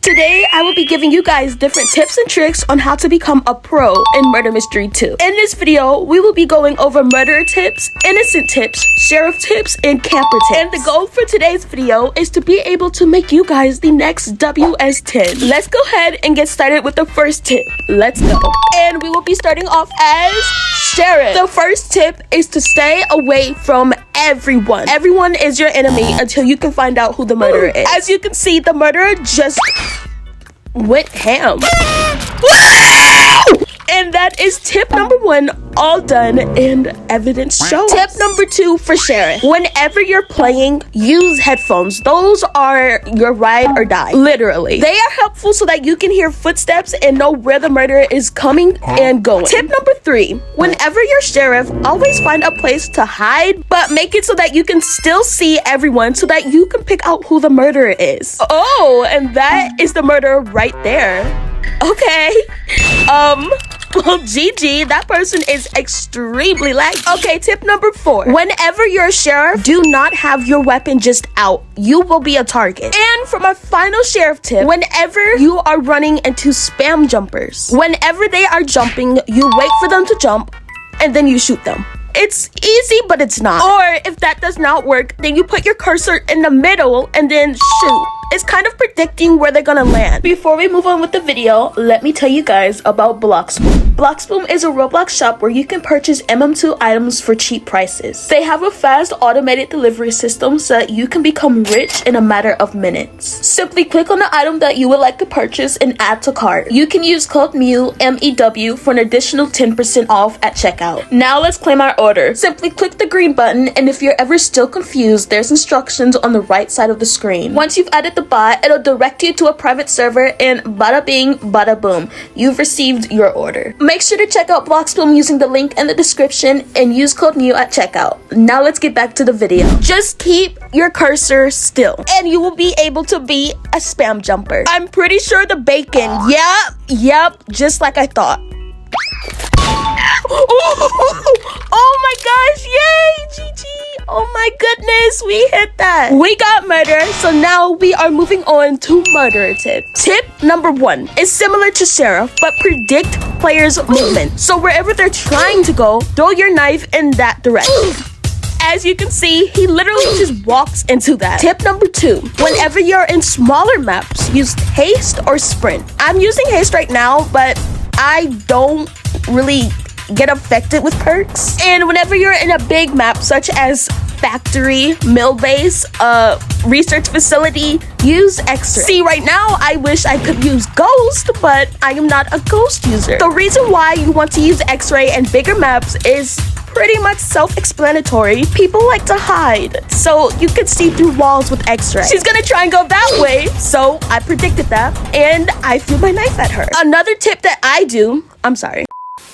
Today, I will be giving you guys different tips and tricks on how to become a pro in Murder Mystery 2. In this video, we will be going over murderer tips, innocent tips, sheriff tips, and camper tips. And the goal for today's video is to be able to make you guys the next WS10. Let's go ahead and get started with the first tip. Let's go. And we will be starting off as sheriff. The first tip is to stay away from everyone. Everyone is your enemy until you can find out who the murderer is. As you can see, the murderer just went ham. And that is tip number 1, all done and evidence shows. Tip number 2 for sheriff. Whenever you're playing, use headphones. Those are your ride or die, literally. They are helpful so that you can hear footsteps and know where the murderer is coming and going. Tip number 3, whenever you're sheriff, always find a place to hide, but make it so that you can still see everyone so that you can pick out who the murderer is. Oh, and that is the murderer right there. Okay. Well, GG, that person is extremely laggy. Okay, tip number 4. Whenever you're a sheriff, do not have your weapon just out. You will be a target. And for my final sheriff tip, whenever you are running into spam jumpers, whenever they are jumping, you wait for them to jump and then you shoot them. It's easy, but it's not. Or if that does not work, then you put your cursor in the middle and then shoot. It's kind of predicting where they're gonna land. Before we move on with the video, let me tell you guys about Bloxboom. Bloxboom is a Roblox shop where you can purchase MM2 items for cheap prices. They have a fast automated delivery system so that you can become rich in a matter of minutes. Simply click on the item that you would like to purchase and add to cart. You can use code MEW, MEW, for an additional 10% off at checkout. Now let's claim our order. Simply click the green button, and if you're ever still confused, there's instructions on the right side of the screen. Once you've added the bot, it'll direct you to a private server, and bada bing, bada boom, you've received your order. Make sure to check out Bloxboom using the link in the description and use code MEW at checkout. Now let's get back to the video. Just keep your cursor still and you will be able to be a spam jumper. I'm pretty sure the bacon, yep, just like I thought. Oh my gosh, yay, GG. Oh my goodness, we hit that. We got murder, so now we are moving on to murderer tip. Tip number 1 is similar to sheriff, but predict players' movement. So wherever they're trying to go, throw your knife in that direction. As you can see, he literally just walks into that. Tip number 2, whenever you're in smaller maps, use haste or sprint. I'm using haste right now, but I don't really get affected with perks. And whenever you're in a big map such as factory, mill base, research facility, use X-ray. See, right now I wish I could use ghost, but I am not a ghost user. The reason why you want to use X-ray and bigger maps is pretty much self-explanatory. People like to hide, so you can see through walls with X-ray. She's gonna try and go that way, so I predicted that, and I threw my knife at her. Another tip that I do,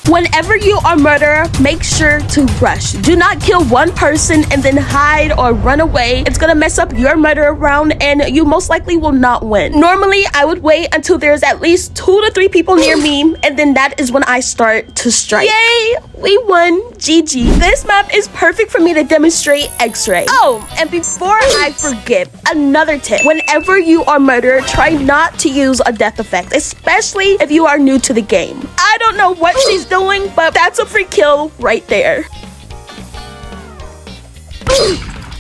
whenever you are murderer, make sure to rush. Do not kill one person and then hide or run away. It's gonna mess up your murder round and you most likely will not win. Normally, I would wait until there's at least 2 to 3 people near me, and then that is when I start to strike. Yay! We won. GG. This map is perfect for me to demonstrate X-ray. Oh, and before I forget, another tip. Whenever you are murderer, try not to use a death effect, especially if you are new to the game. I don't know what she's doing, but that's a free kill right there.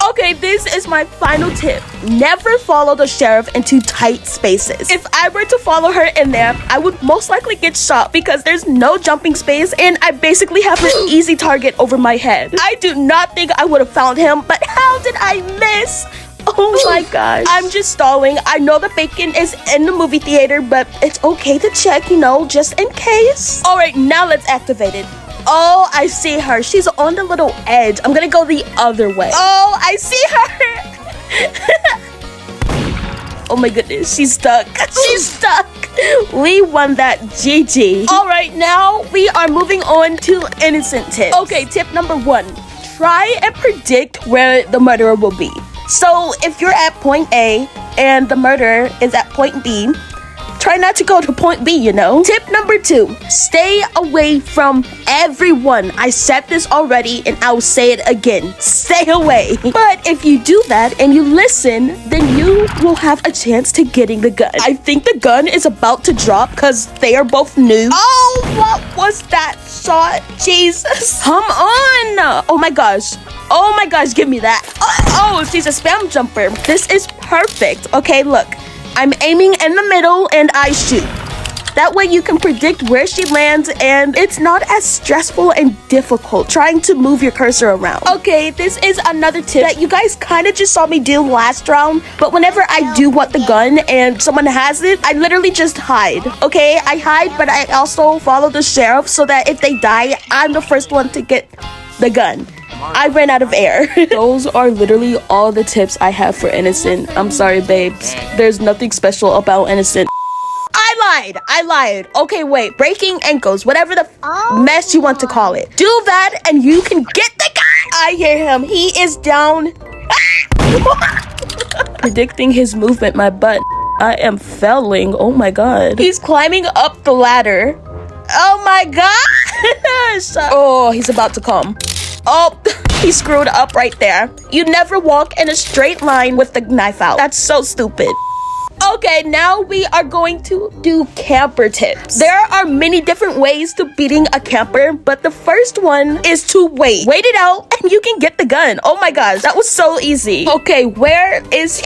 Okay, this is my final tip. Never follow the sheriff into tight spaces. If I were to follow her in there, I would most likely get shot because there's no jumping space and I basically have an easy target over my head. I do not think I would have found him, but how did I miss? Oh my gosh. I'm just stalling. I know the bacon is in the movie theater, but it's okay to check, you know, just in case. All right, now let's activate it. Oh, I see her. She's on the little edge. I'm gonna go the other way. Oh, I see her. Oh my goodness, she's stuck. She's stuck. We won that. GG. All right, now we are moving on to innocent tips. Okay, tip number 1. Try and predict where the murderer will be. So if you're at point A and the murderer is at point B, try not to go to point B, you know? Tip number 2, stay away from everyone. I said this already and I'll say it again. Stay away. But if you do that and you listen, then you will have a chance to getting the gun. I think the gun is about to drop because they are both new. Oh, what was that shot? Jesus. Come on. Oh my gosh. Oh my gosh, give me that. Oh, she's a spam jumper. This is perfect. Okay, look. I'm aiming in the middle and I shoot. That way you can predict where she lands and it's not as stressful and difficult trying to move your cursor around. Okay, this is another tip that you guys kind of just saw me do last round, but whenever I do want the gun and someone has it, I literally just hide. Okay, I hide, but I also follow the sheriff so that if they die, I'm the first one to get the gun. I ran out of air. Those are literally all the tips I have for innocent. I'm sorry, babes. There's nothing special about innocent. I lied. Okay, wait. Breaking ankles, whatever the mess you want to call it. Do that and you can get the gun. I hear him. He is down. Predicting his movement, my butt. I am failing. Oh my god. He's climbing up the ladder. Oh my god. Oh, he's about to come. Oh, he screwed up right there. You never walk in a straight line with the knife out. That's so stupid. Okay, now we are going to do camper tips. There are many different ways to beating a camper, but the first one is to wait. Wait it out and you can get the gun. Oh my gosh, that was so easy. Okay, where is...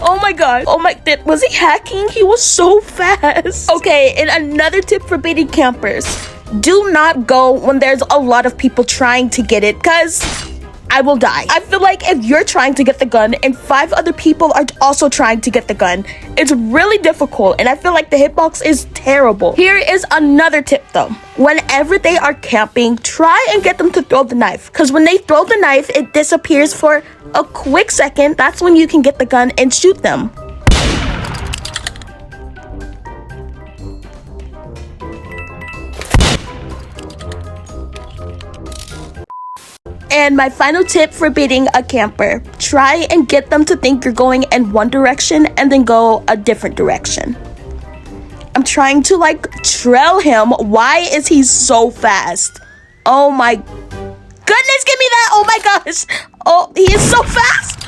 Oh my god. Oh my... Was he hacking? He was so fast. Okay, and another tip for beating campers. Do not go when there's a lot of people trying to get it, because I will die. I feel like if you're trying to get the gun and 5 other people are also trying to get the gun, it's really difficult and I feel like the hitbox is terrible. Here is another tip though. Whenever they are camping, try and get them to throw the knife, because when they throw the knife, it disappears for a quick second. That's when you can get the gun and shoot them. And my final tip for beating a camper, try and get them to think you're going in one direction and then go a different direction. I'm trying to like trail him. Why is he so fast? Oh my goodness, give me that. Oh my gosh. Oh, he is so fast.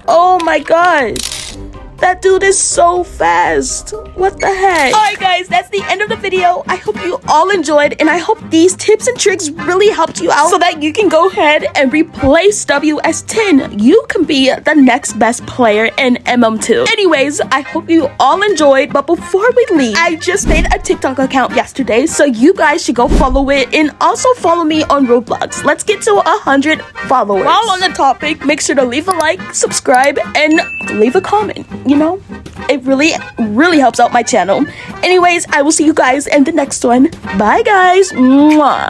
Oh my gosh. That dude is so fast. What the heck? Alright guys, that's the end of the video. I hope you all enjoyed and I hope these tips and tricks really helped you out so that you can go ahead and replace WS10. You can be the next best player in MM2. Anyways, I hope you all enjoyed, but before we leave, I just made a TikTok account yesterday, so you guys should go follow it and also follow me on Roblox. Let's get to 100 followers. While on the topic, make sure to leave a like, subscribe, and leave a comment. You know, it really helps out my channel. Anyways, I will see you guys in the next one. Bye guys. Mwah.